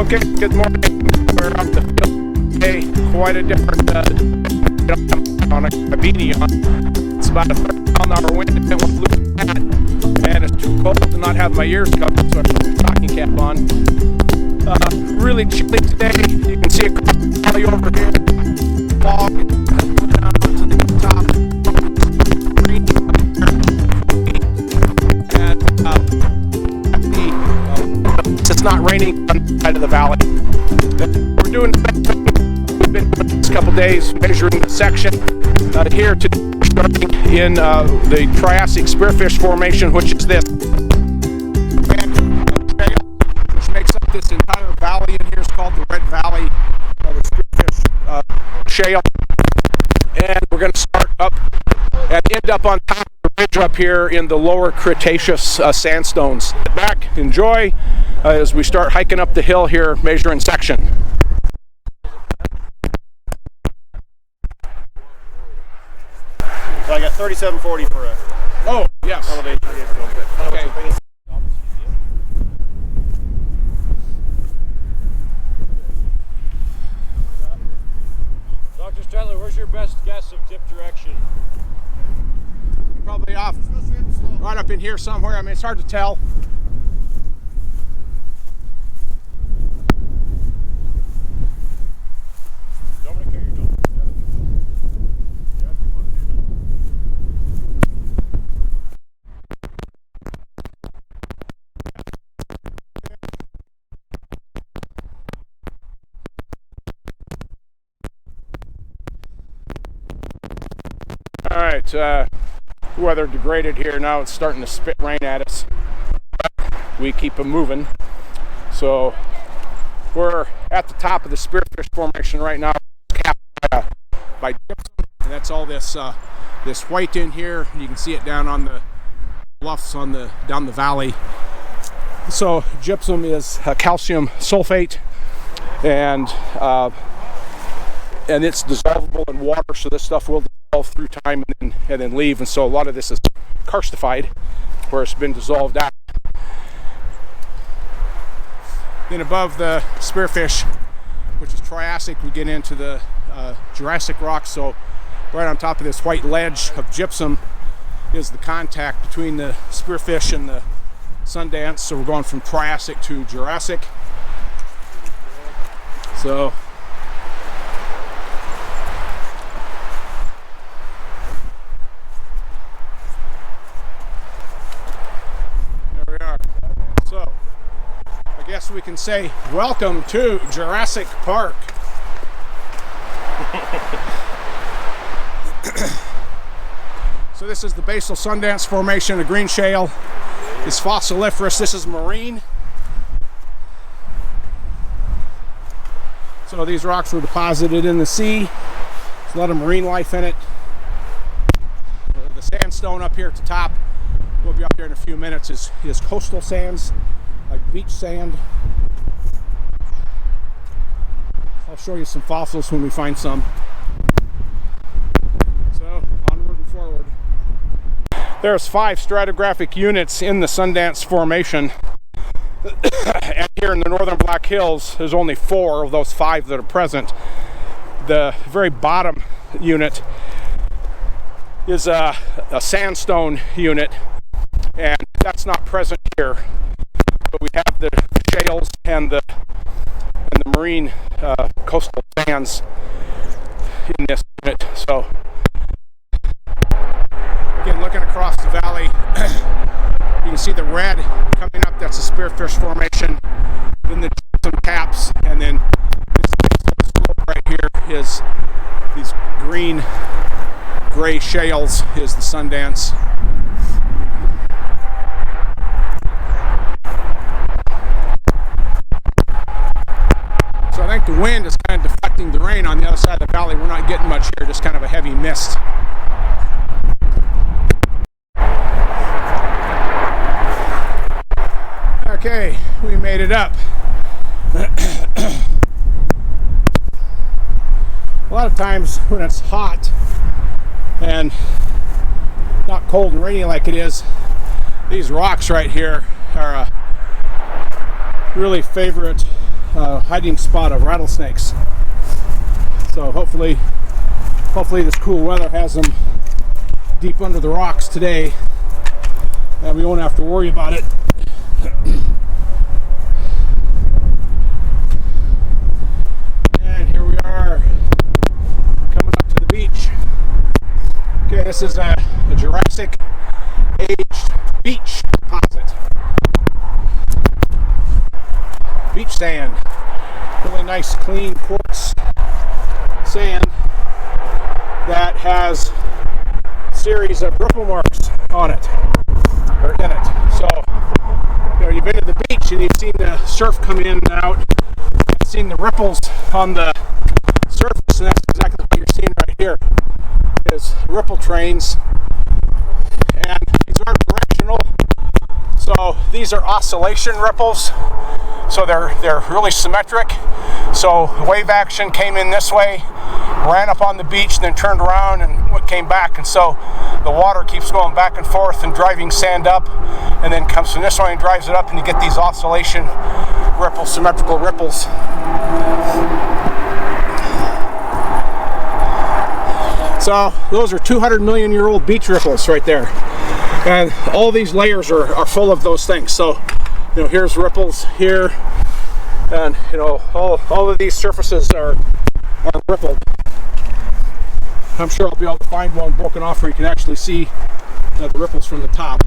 Okay, good morning. We're up the field today. Quite a different on a beanie on. It's about a 30-mile-an-hour wind. I went blue hat, and it's too cold to not have my ears covered, so I put my stocking cap on. Really chilly today. You can see across the valley over here. Fog down onto the top. And it's not raining on the side of the valley. We're doing the same thing we've been doing this couple days, measuring the section here today, starting in the Triassic Spearfish Formation, which is this Shale, which makes up this entire valley. In here is called the Red Valley, the Spearfish Shale, and we're going to start up and end up on top of the ridge up here in the lower Cretaceous sandstones. Sit back, enjoy as we start hiking up the hill here, measuring section. So I got 3740 for a Yes. elevation. Okay. Dr. Statler, where's your best guess of tip direction? Probably off right up in here somewhere. I mean, it's hard to tell. Dominic, here you go. All right, weather degraded here. Now it's starting to spit rain at us. But we keep it moving. So we're at the top of the Spearfish Formation right now, capped by gypsum, and that's all this this white in here. You can see it down on the bluffs on down the valley. So gypsum is calcium sulfate, and it's dissolvable in water, so this stuff will dissolve through time and then leave. And so a lot of this is karstified, where it's been dissolved out. Then above the spearfish, which is Triassic, we get into the Jurassic rocks. So right on top of this white ledge of gypsum is the contact between the spearfish and the Sundance. So we're going from Triassic to Jurassic. So there we are. So I guess we can say welcome to Jurassic Park. So this is the basal Sundance Formation, a green shale. It's fossiliferous. This is marine. So these rocks were deposited in the sea. There's a lot of marine life in it. The sandstone up here at the top, we'll be up here in a few minutes, is coastal sands, like beach sand. I'll show you some fossils when we find some. So onward and forward. There's 5 stratigraphic units in the Sundance Formation. And here in the northern Black Hills, there's only 4 of those 5 that are present. The very bottom unit is a sandstone unit, and that's not present here. But we have the shales and the marine coastal sands in this unit. So again, looking across the valley, you can see the red coming up. That's the Spearfish Formation. Then the gypsum caps, and then this slope right here is these green, gray shales is the Sundance. So I think the wind is kind of deflecting the rain on the other side of the valley. We're not getting much here, just kind of a heavy mist. Okay, we made it up. A lot of times when it's hot and not cold and rainy like it is, these rocks right here are a really favorite hiding spot of rattlesnakes. So hopefully this cool weather has them deep under the rocks today, and we won't have to worry about it. And here we are, coming up to the beach. Okay, this is a Jurassic aged beach deposit. Beach sand, really nice clean quartz sand that has a series of ripple marks on it, or in it. So, you know, you've been to the beach and you've seen the surf come in and out, you've seen the ripples on the surface, and that's exactly what you're seeing right here, is ripple trains, and these are directional. So these are oscillation ripples, so they're really symmetric. So wave action came in this way, ran up on the beach, then turned around and came back, and so the water keeps going back and forth and driving sand up, and then comes from this way and drives it up, and you get these oscillation ripples, symmetrical ripples. So those are 200 million year old beach ripples right there, and all these layers are full of those things. So, you know, here's ripples here, and you know, all of these surfaces are rippled. I'm sure I'll be able to find one broken off where you can actually see the ripples from the top.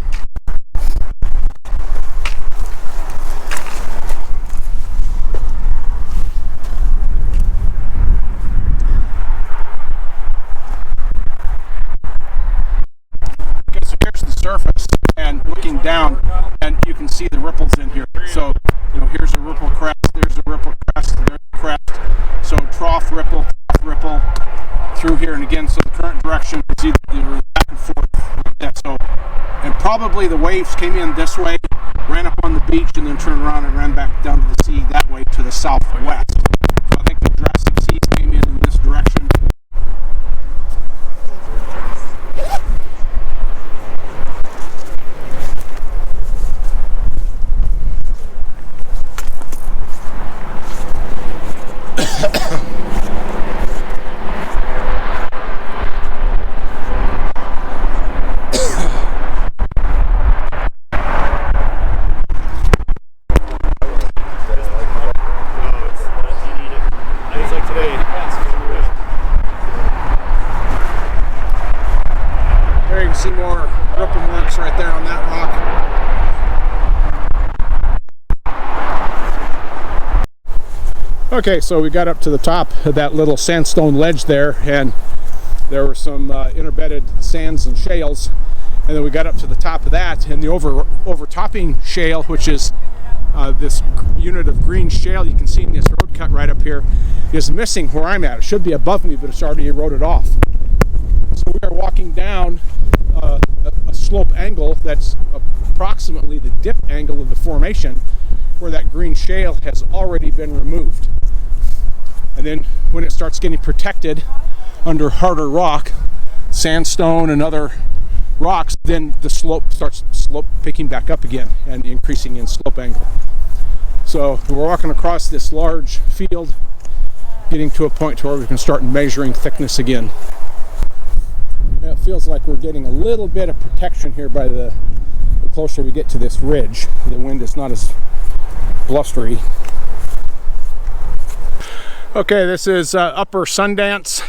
Okay, so here's the surface, and looking down, and you can see the ripples in here. So, you know, here's a ripple crest, there's a ripple crest, there's a crest. So trough ripple through here, and again, so the current direction is either back and forth like that. So, and probably the waves came in this way, ran up on the beach, and then turned around and ran back down to the sea that way to the southwest. So I think the Jurassic seas came in this direction. There you can see more ripple marks right there on that rock. Okay, so we got up to the top of that little sandstone ledge there, and there were some interbedded sands and shales, and then we got up to the top of that, and the overtopping shale, which is this unit of green shale you can see in this road cut right up here, is missing where I'm at. It should be above me, but it's already eroded off. So we are walking down a slope angle that's approximately the dip angle of the formation, where that green shale has already been removed. And then when it starts getting protected under harder rock, sandstone and other rocks, then the slope starts picking back up again and increasing in slope angle. So we're walking across this large field, getting to a point to where we can start measuring thickness again. And it feels like we're getting a little bit of protection here by the closer we get to this ridge. The wind is not as blustery. Okay, this is upper Sundance.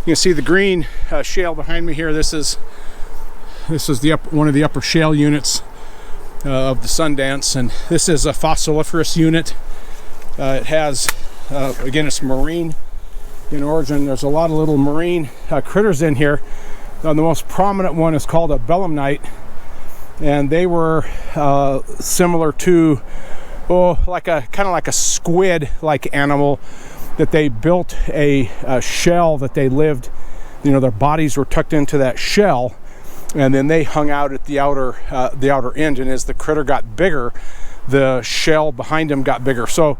You can see the green shale behind me here. This is one of the upper shale units of the Sundance, and this is a fossiliferous unit. It has, again, it's marine in origin. There's a lot of little marine critters in here. The most prominent one is called a Bellum Knight, and they were similar to, kind of like a squid-like animal, that they built a shell that they lived, you know, their bodies were tucked into that shell, and then they hung out at the outer end, and as the critter got bigger, the shell behind him got bigger. So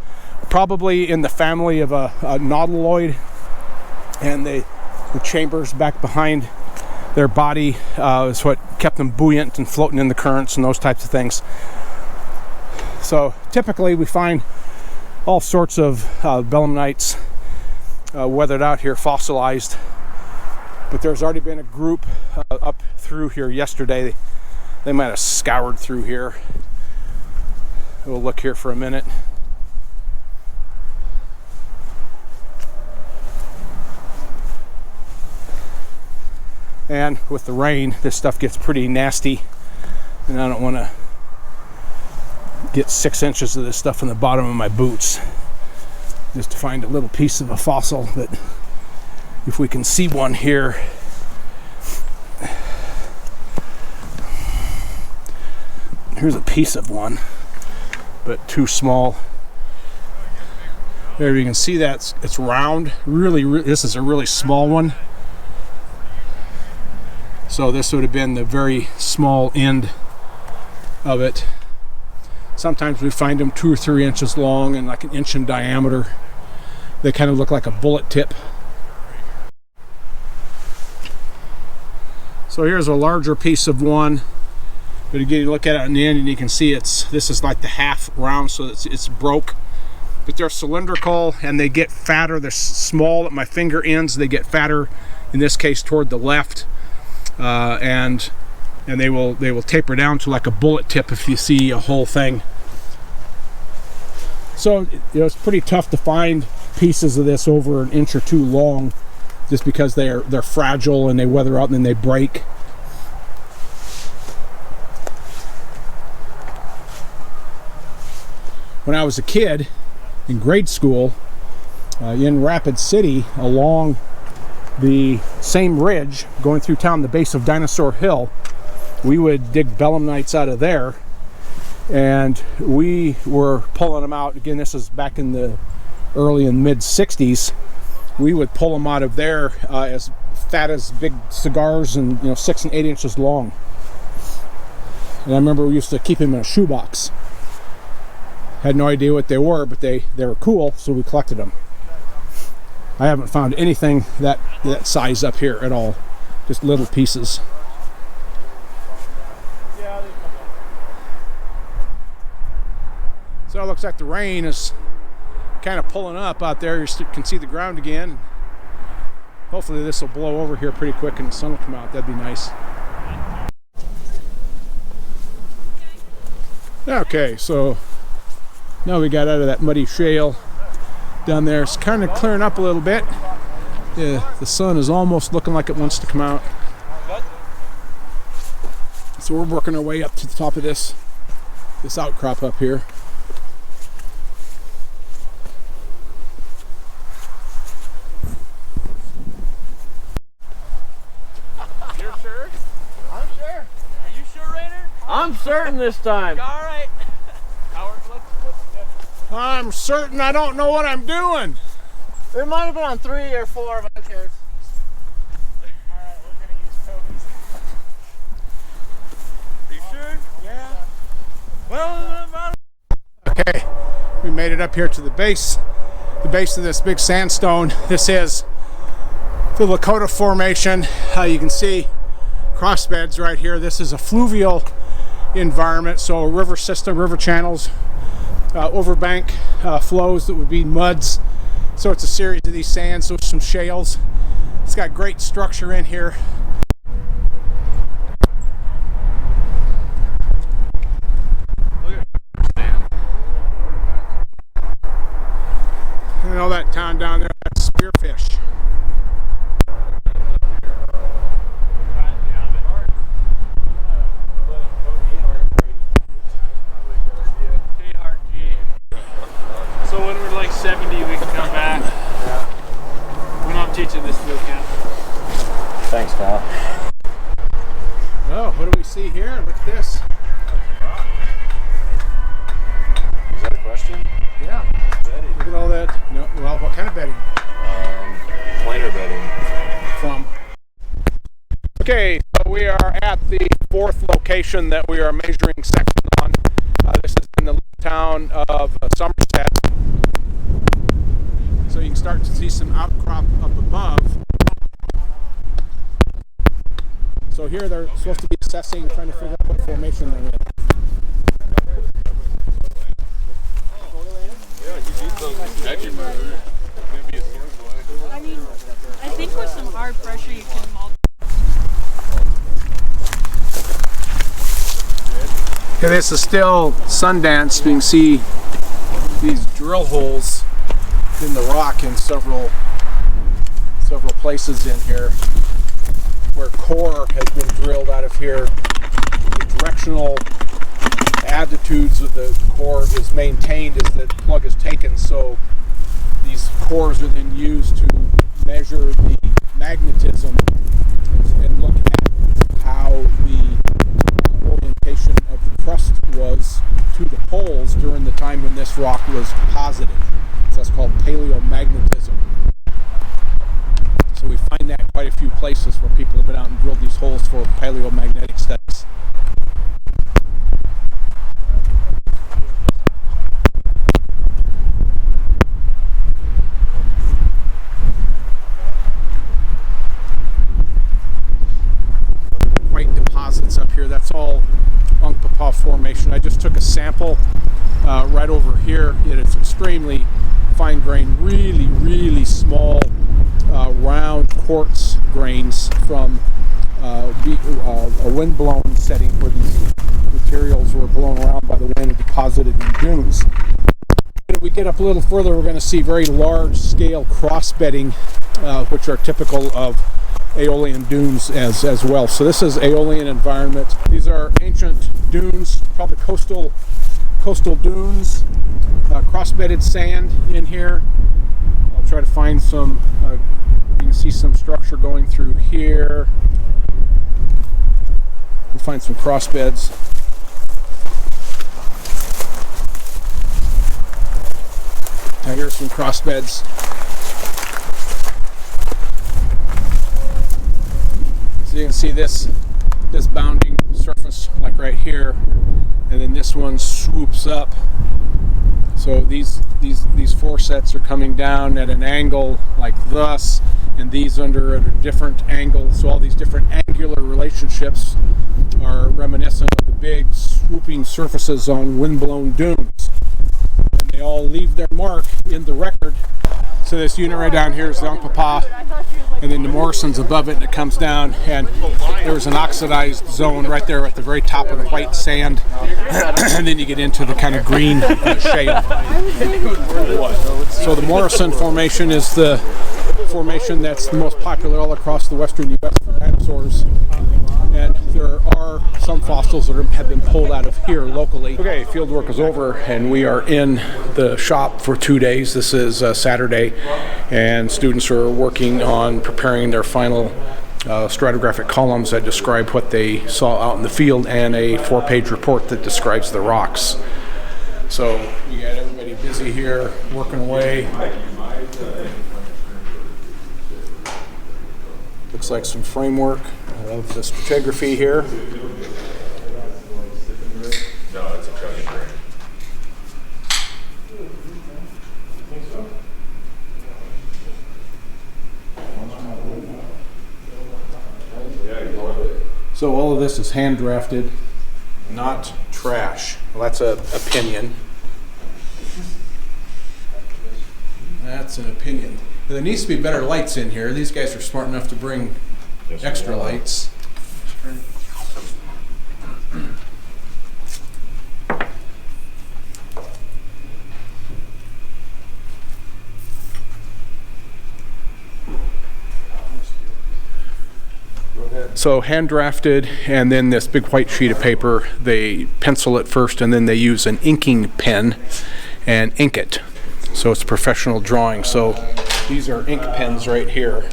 probably in the family of a nautiloid, and the chambers back behind their body is what kept them buoyant and floating in the currents and those types of things. So typically we find all sorts of Bellum Knights weathered out here, fossilized. But there's already been a group up through here yesterday. They might have scoured through here. We'll look here for a minute. And with the rain, this stuff gets pretty nasty, and I don't want to get 6 inches of this stuff in the bottom of my boots just to find a little piece of a fossil. But if we can see one here, here's a piece of one, but too small. There you can see that it's round. Really, this is a really small one. So this would have been the very small end of it. Sometimes we find them 2 or 3 inches long and like an inch in diameter. They kind of look like a bullet tip. So here's a larger piece of one. But again, you look at it on the end and you can see this is like the half round, so it's broke. But they're cylindrical and they get fatter. They're small at my finger ends. They get fatter, in this case, toward the left. And they will taper down to like a bullet tip if you see a whole thing. So it's pretty tough to find pieces of this over an inch or two long, just because they're fragile and they weather out and then they break. When I was a kid in grade school in Rapid City, along the same ridge going through town, the base of Dinosaur Hill, we would dig Bellum Knights out of there, and we were pulling them out. Again, this is back in the early and mid 60s. We would pull them out of there as fat as big cigars, and 6 and 8 inches long. And I remember we used to keep them in a shoebox. Had no idea what they were, but they were cool, so we collected them. I haven't found anything that size up here at all. Just little pieces. So it looks like the rain is kind of pulling up out there. You can see the ground again. Hopefully this will blow over here pretty quick and the sun will come out. That'd be nice. Okay, so now we got out of that muddy shale down there. It's kind of clearing up a little bit. Yeah, the sun is almost looking like it wants to come out. So we're working our way up to the top of this outcrop up here. You're sure? I'm sure. Are you sure, Rainer? I'm certain this time. All right. I'm certain I don't know what I'm doing. It might have been on 3 or 4, but who cares? Alright, we're gonna use Toby's. Are you sure? Yeah. Well, okay, we made it up here to the base of this big sandstone. This is the Lakota Formation. You can see cross beds right here. This is a fluvial environment, so river system, river channels, overbank flows that would be muds. So it's a series of these sands, so some shales. It's got great structure in here. And all that town down there, that's spearfish. so when we're like 70, we can come back. When I'm teaching this field camp. Thanks, Kyle. Oh, what do we see here? Look at this. Is that a question? Yeah. Bedding. Look at all that. No, well, what kind of bedding? Planer bedding. From. Okay, so we are at the 4th location that we are measuring section on. This is in the town of Somerset. So you can start to see some outcrop up above. So here they're supposed to be assessing, trying to figure out what formation they're in. Yeah, you beat I mean, I think with some hard pressure you can multiply. Okay, this is still Sundance. You can see these drill holes in the rock in several places in here where core has been drilled out of here. The directional attitudes of the core is maintained as the plug is taken, so these cores are then used to measure the magnetism and look at how the orientation of the crust was to the poles during the time when this rock was positive. So that's called paleomagnetism. So we find that quite a few places where people have been out and drilled these holes for paleomagnetic studies. White deposits up here, that's all Lakota Formation. I just took a sample right over here. It's extremely fine grained, really small round quartz grains from a wind-blown setting where these materials were blown around by the wind and deposited in dunes. If we get up a little further, we're going to see very large-scale cross-bedding, which are typical of Aeolian dunes as well. So this is Aeolian environment. These are ancient dunes, probably coastal dunes, cross-bedded sand in here. I'll try to find some, you can see some structure going through here. We'll find some cross beds. Now here's some cross beds. So you can see this bounding surface like right here, and then this one swoops up. So these four sets are coming down at an angle like thus, and these under at a different angle. So all these different angular relationships are reminiscent of the big swooping surfaces on windblown dunes. And they all leave their mark in the record. So this unit right down here is the Unkpapa, and then the Morrison's above it, and it comes down, and there's an oxidized zone right there at the very top of the white sand, and then you get into the kind of green shale. So the Morrison Formation is the formation that's the most popular all across the western U.S. for dinosaurs, and there are some fossils that have been pulled out of here locally. Okay, field work is over, and we are in the shop for 2 days. This is Saturday, and students are working on preparing their final stratigraphic columns that describe what they saw out in the field, and a 4-page report that describes the rocks. So we got everybody busy here working away. Looks like some framework of the stratigraphy here. No, it's a chugging grain. So all of this is hand drafted, not trash. Well, that's an opinion. That's an opinion. There needs to be better lights in here. These guys are smart enough to bring extra lights. So hand drafted, and then this big white sheet of paper, they pencil it first, and then they use an inking pen and ink it. So it's a professional drawing. So these are ink pens right here.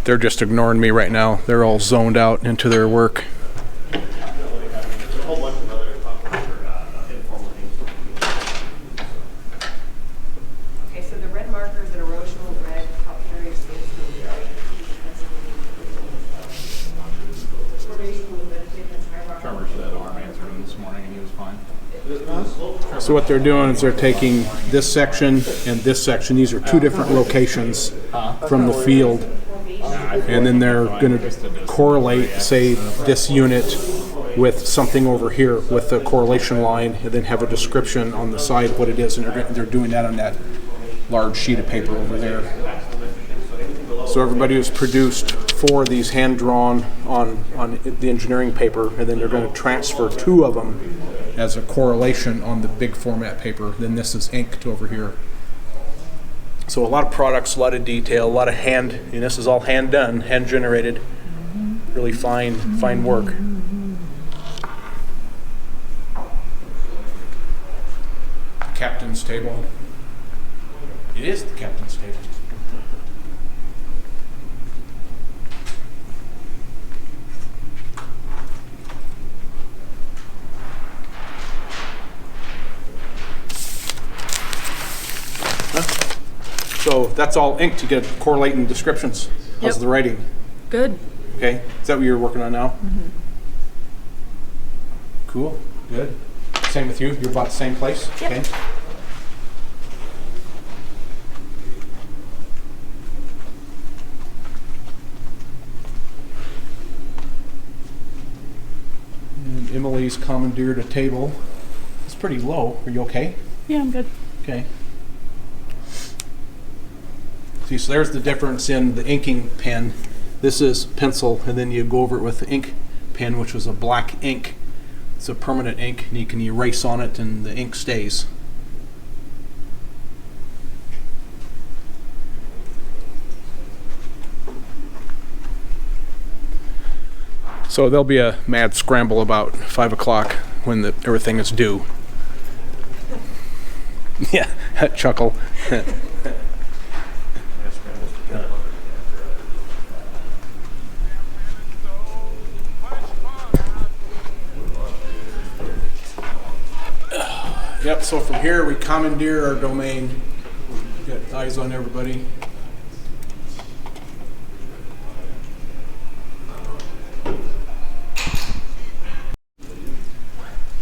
They're just ignoring me right now. They're all zoned out into their work. Okay, so the red marker is an erosional red calcareous sandstone. Trevor said arm answered him this morning and he was fine. So what they're doing is they're taking this section and this section. These are two different locations from the field. And then they're going to correlate, say, this unit with something over here with the correlation line, and then have a description on the side of what it is, and they're doing that on that large sheet of paper over there. So everybody has produced 4 of these hand-drawn on the engineering paper, and then they're going to transfer 2 of them as a correlation on the big format paper. Then this is inked over here. So a lot of products, a lot of detail, a lot of hand, and this is all hand done, hand generated. Really fine work. Captain's table. It is the captain's table. So that's all inked to get correlating descriptions. How's the writing? Good. Okay, is that what you're working on now? Mm-hmm. Cool, good. Same with you, you're about the same place? Yep. Okay. And Emily's commandeered a table. It's pretty low, are you okay? Yeah, I'm good. Okay. See, so there's the difference in the inking pen. This is pencil, and then you go over it with the ink pen, which was a black ink. It's a permanent ink, and you can erase on it, and the ink stays. So there'll be a mad scramble about 5 o'clock when everything is due. Yeah, chuckle. Yep, so from here we commandeer our domain. Got eyes on everybody.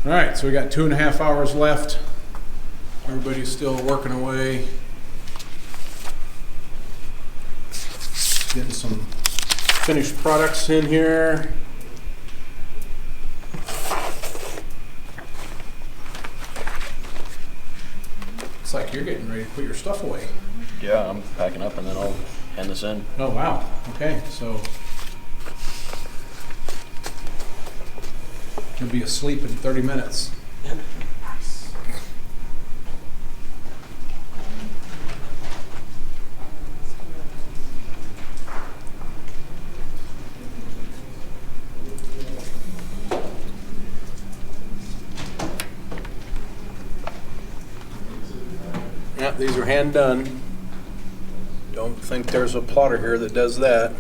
All right, so we got 2.5 hours left. Everybody's still working away. Getting some finished products in here. Looks like you're getting ready to put your stuff away. Yeah, I'm packing up and then I'll hand this in. Oh, wow. Okay, so you'll be asleep in 30 minutes. Yeah, these are hand done. Don't think there's a plotter here that does that.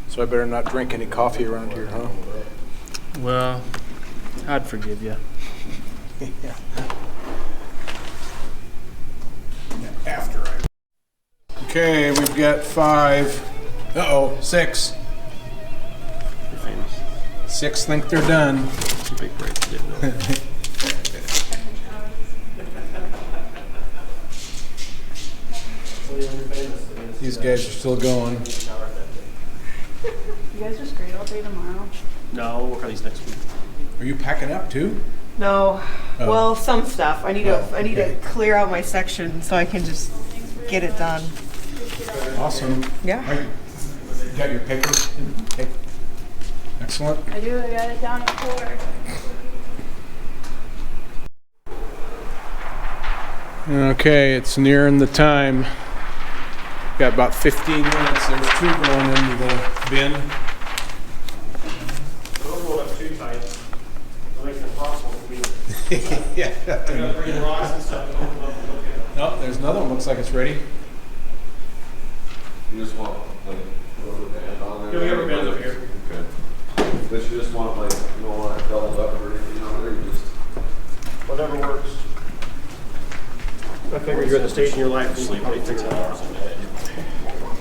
So I better not drink any coffee around here, huh? Well, I'd forgive you. Yeah. After I. Okay, we've got 5. Uh-oh, 6. You're famous. 6 think they're done. It's a big break. Didn't know. These guys are still going. You guys are straight all day tomorrow. No, we'll work on these next week. Are you packing up too? No, Oh. well, some stuff. I need okay. to clear out my section so I can just get it done. Awesome. Yeah. All right. You got your papers? Okay. Excellent. I do. I got it down at 4. Okay, it's nearing the time. Got about 15 minutes. There's 2 going into the bin. Don't roll up too tight. It'll make it impossible for me. Yeah. I gotta bring rocks and stuff to open up and look at. No, there's another one. Looks like it's ready. You just want like rubber band on there? Yeah, we have rubber bands up here. Okay. But you just want like, you don't want it doubled up or anything on there, you just... Whatever works. I figure you're at the stage in your life where you probably fix it out.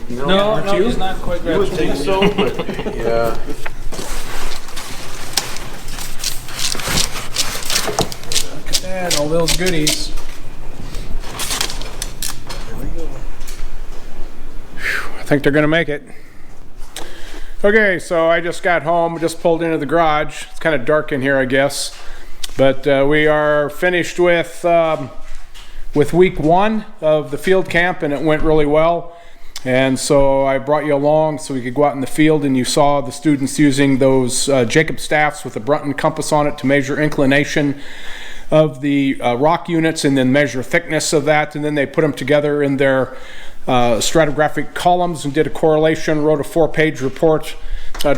No, he's not quite You would think so, but Yeah. Look at that, all those goodies. think they're gonna make it. Okay, so I just got home, just pulled into the garage. It's kind of dark in here, I guess. But we are finished with week 1 of the field camp, and it went really well. And so I brought you along so we could go out in the field, and you saw the students using those Jacob staffs with a Brunton compass on it to measure inclination of the rock units and then measure thickness of that, and then they put them together in their stratigraphic columns and did a correlation, wrote a 4-page report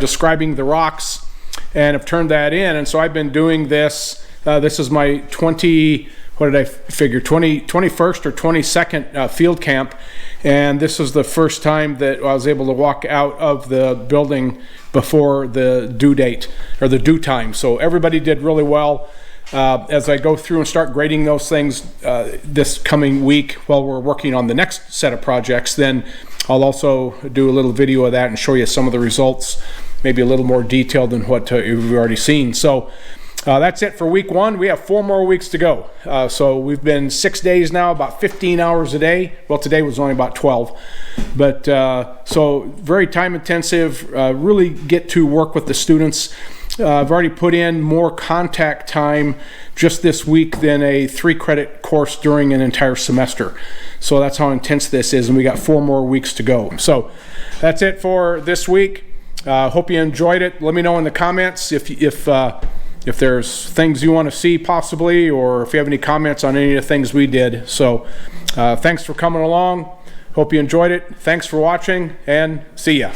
describing the rocks, and have turned that in. And so I've been doing this. This is my 21st or 22nd field camp, and this is the first time that I was able to walk out of the building before the due date or the due time. So everybody did really well. As I go through and start grading those things this coming week while we're working on the next set of projects, then I'll also do a little video of that and show you some of the results, maybe a little more detailed than what you've already seen. So that's it for week 1. We have 4 more weeks to go. So we've been 6 days now, about 15 hours a day. Well, today was only about 12. But so very time intensive, really get to work with the students. I've already put in more contact time just this week than a 3-credit course during an entire semester. So that's how intense this is, and we got 4 more weeks to go. So that's it for this week. Hope you enjoyed it. Let me know in the comments if there's things you want to see possibly, or if you have any comments on any of the things we did. So thanks for coming along. Hope you enjoyed it. Thanks for watching, and see ya.